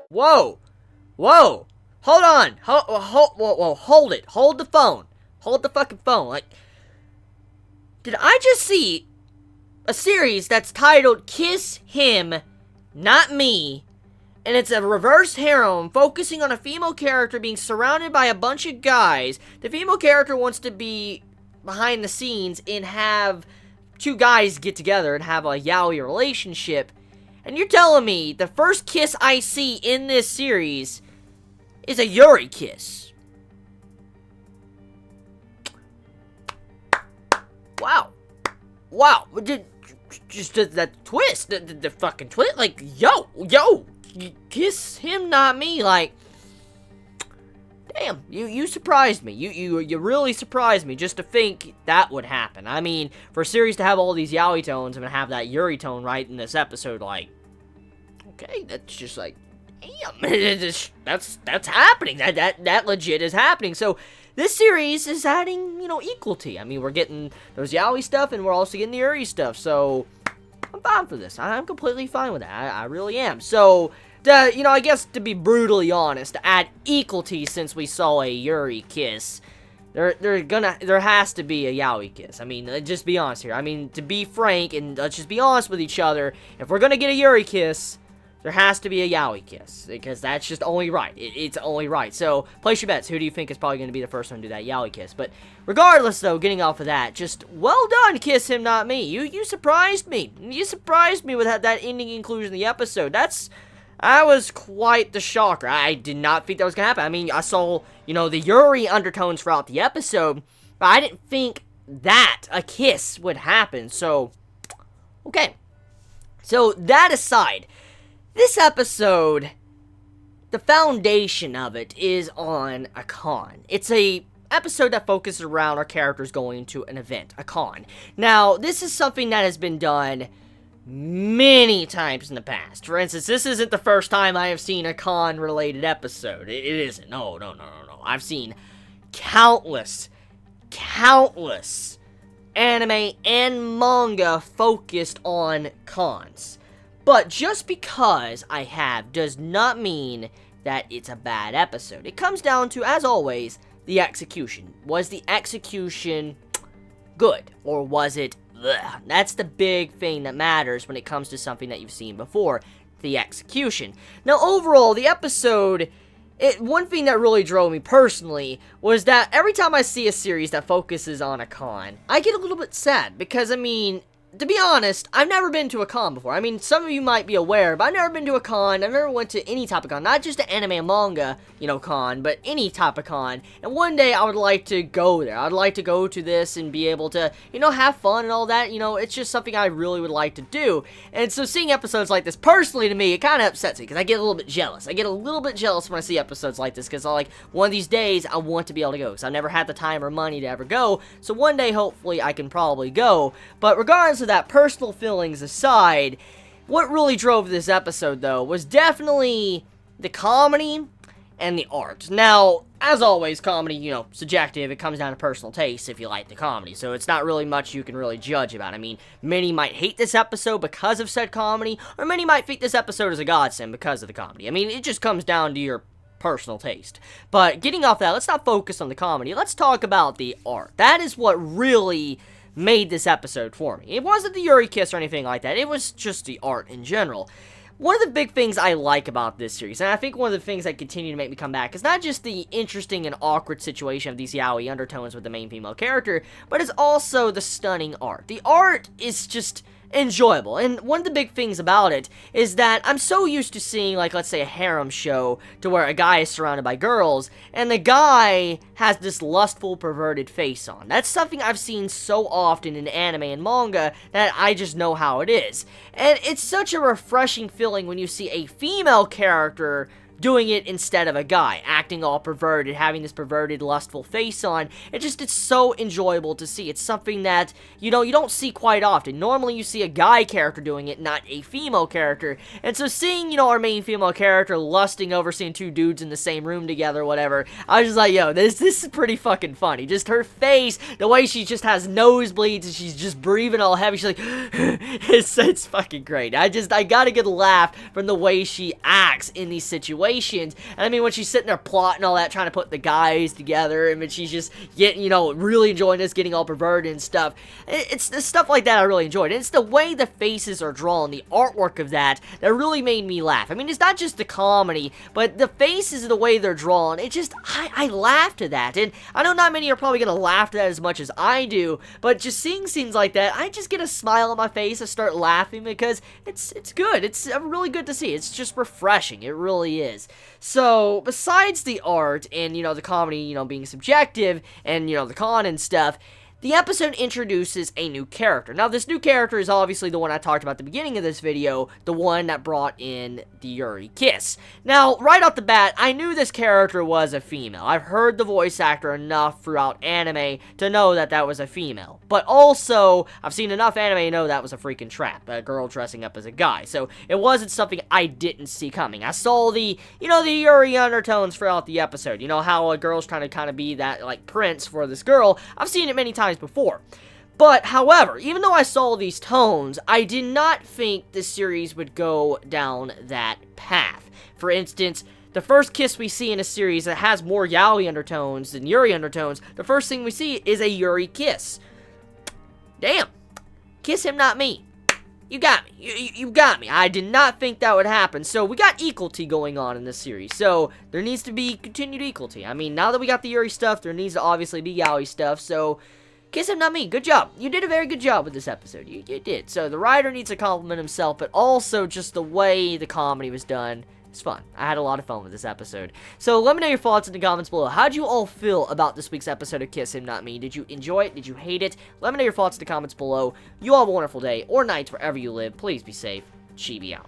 Whoa! Whoa! Hold on! Hold it! Hold the phone! Hold the fucking phone! Like, did I just see a series that's titled Kiss Him, Not Me, and it's a reverse harem focusing on a female character being surrounded by a bunch of guys. The female character wants to be behind the scenes and have two guys get together and have a yaoi relationship. And you're telling me the first kiss I see in this series is a Yuri kiss? Wow. Wow. Just that twist. The fucking twist. Like, yo. Kiss him, not me. Like, damn, you surprised me. You really surprised me just to think that would happen. I mean, for a series to have all these yaoi tones and have that Yuri tone right in this episode, like, okay, that's just like, damn, that's happening. That legit is happening. So this series is adding, equality. I mean, we're getting those yaoi stuff and we're also getting the Yuri stuff. So I'm fine for this. I'm completely fine with that. I really am. So, I guess to be brutally honest, to add equality since we saw a Yuri kiss, there has to be a yaoi kiss. I mean, just be honest here. I mean, to be frank and let's just be honest with each other, if we're gonna get a Yuri kiss, there has to be a yaoi kiss, because that's just only right. It's only right. So, place your bets. Who do you think is probably going to be the first one to do that yaoi kiss? But regardless, though, getting off of that, just well done, Kiss Him, Not Me. You surprised me. You surprised me with that ending inclusion of the episode. That was quite the shocker. I did not think that was going to happen. I mean, I saw, the Yuri undertones throughout the episode, but I didn't think that a kiss would happen. So, okay. So, that aside, this episode, the foundation of it is on a con. It's a episode that focuses around our characters going to an event, a con. Now, this is something that has been done many times in the past. For instance, this isn't the first time I have seen a con-related episode. It isn't. No. I've seen countless anime and manga focused on cons. But just because I have does not mean that it's a bad episode. It comes down to, as always, the execution. Was the execution good? Or was it bleh? That's the big thing that matters when it comes to something that you've seen before. The execution. Now, overall, the episode, one thing that really drove me personally was that every time I see a series that focuses on a con, I get a little bit sad. Because, I mean, to be honest, I've never been to a con before. I mean, some of you might be aware, but I've never been to a con. I've never went to any type of con. Not just an anime and manga, con, but any type of con. And one day, I would like to go there. I'd like to go to this and be able to, have fun and all that. It's just something I really would like to do. And so seeing episodes like this, personally to me, it kind of upsets me, because I get a little bit jealous. I get a little bit jealous when I see episodes like this, because one of these days, I want to be able to go, because I've never had the time or money to ever go. So one day, hopefully, I can probably go. But regardless of that, personal feelings aside, what really drove this episode, though, was definitely the comedy and the art. Now, as always, comedy, subjective. It comes down to personal taste if you like the comedy. So it's not really much you can really judge about. I mean, many might hate this episode because of said comedy, or many might think this episode is a godsend because of the comedy. I mean, it just comes down to your personal taste. But getting off that, let's not focus on the comedy. Let's talk about the art. That is what really made this episode for me. It wasn't the Yuri kiss or anything like that. It was just the art in general. One of the big things I like about this series, and I think one of the things that continue to make me come back, is not just the interesting and awkward situation of these yaoi undertones with the main female character, but it's also the stunning art. The art is just enjoyable, and one of the big things about it is that I'm so used to seeing, let's say a harem show to where a guy is surrounded by girls, and the guy has this lustful, perverted face on. That's something I've seen so often in anime and manga that I just know how it is. And it's such a refreshing feeling when you see a female character doing it instead of a guy, acting all perverted, having this perverted, lustful face on. It's so enjoyable to see. It's something that, you don't see quite often. Normally, you see a guy character doing it, not a female character. And so seeing, our main female character lusting over seeing two dudes in the same room together, whatever, I was just like, yo, this is pretty fucking funny. Just her face, the way she just has nosebleeds and she's just breathing all heavy. She's like, it's fucking great. I got a good laugh from the way she acts in these situations. And I mean, when she's sitting there plotting all that, trying to put the guys together, and when she's just getting, really enjoying this, getting all perverted and stuff. It's the stuff like that I really enjoyed. And it's the way the faces are drawn, the artwork of that really made me laugh. I mean, it's not just the comedy, but the faces and the way they're drawn, I laughed at that. And I know not many are probably going to laugh at that as much as I do, but just seeing scenes like that, I just get a smile on my face. I start laughing because it's good. It's really good to see. It's just refreshing. It really is. So, besides the art and, the comedy, being subjective and, the con and stuff, the episode introduces a new character. Now, this new character is obviously the one I talked about at the beginning of this video, the one that brought in the Yuri kiss. Now, right off the bat, I knew this character was a female. I've heard the voice actor enough throughout anime to know that that was a female. But also, I've seen enough anime to know that was a freaking trap, a girl dressing up as a guy. So, it wasn't something I didn't see coming. I saw the Yuri undertones throughout the episode. How a girl's trying to kind of be that, like, prince for this girl. I've seen it many times before. But, however, even though I saw these tones, I did not think this series would go down that path. For instance, the first kiss we see in a series that has more yaoi undertones than Yuri undertones, the first thing we see is a Yuri kiss. Damn. Kiss him, not me. You got me. You got me. I did not think that would happen. So, we got equality going on in this series. So, there needs to be continued equality. I mean, now that we got the Yuri stuff, there needs to obviously be yaoi stuff. So, kiss him, not me. Good job. You did a very good job with this episode. You did. So, the writer needs to compliment himself, but also just the way the comedy was done. It's fun. I had a lot of fun with this episode. So, let me know your thoughts in the comments below. How did you all feel about this week's episode of Kiss Him, Not Me? Did you enjoy it? Did you hate it? Let me know your thoughts in the comments below. You all have a wonderful day or night wherever you live. Please be safe. Chibi out.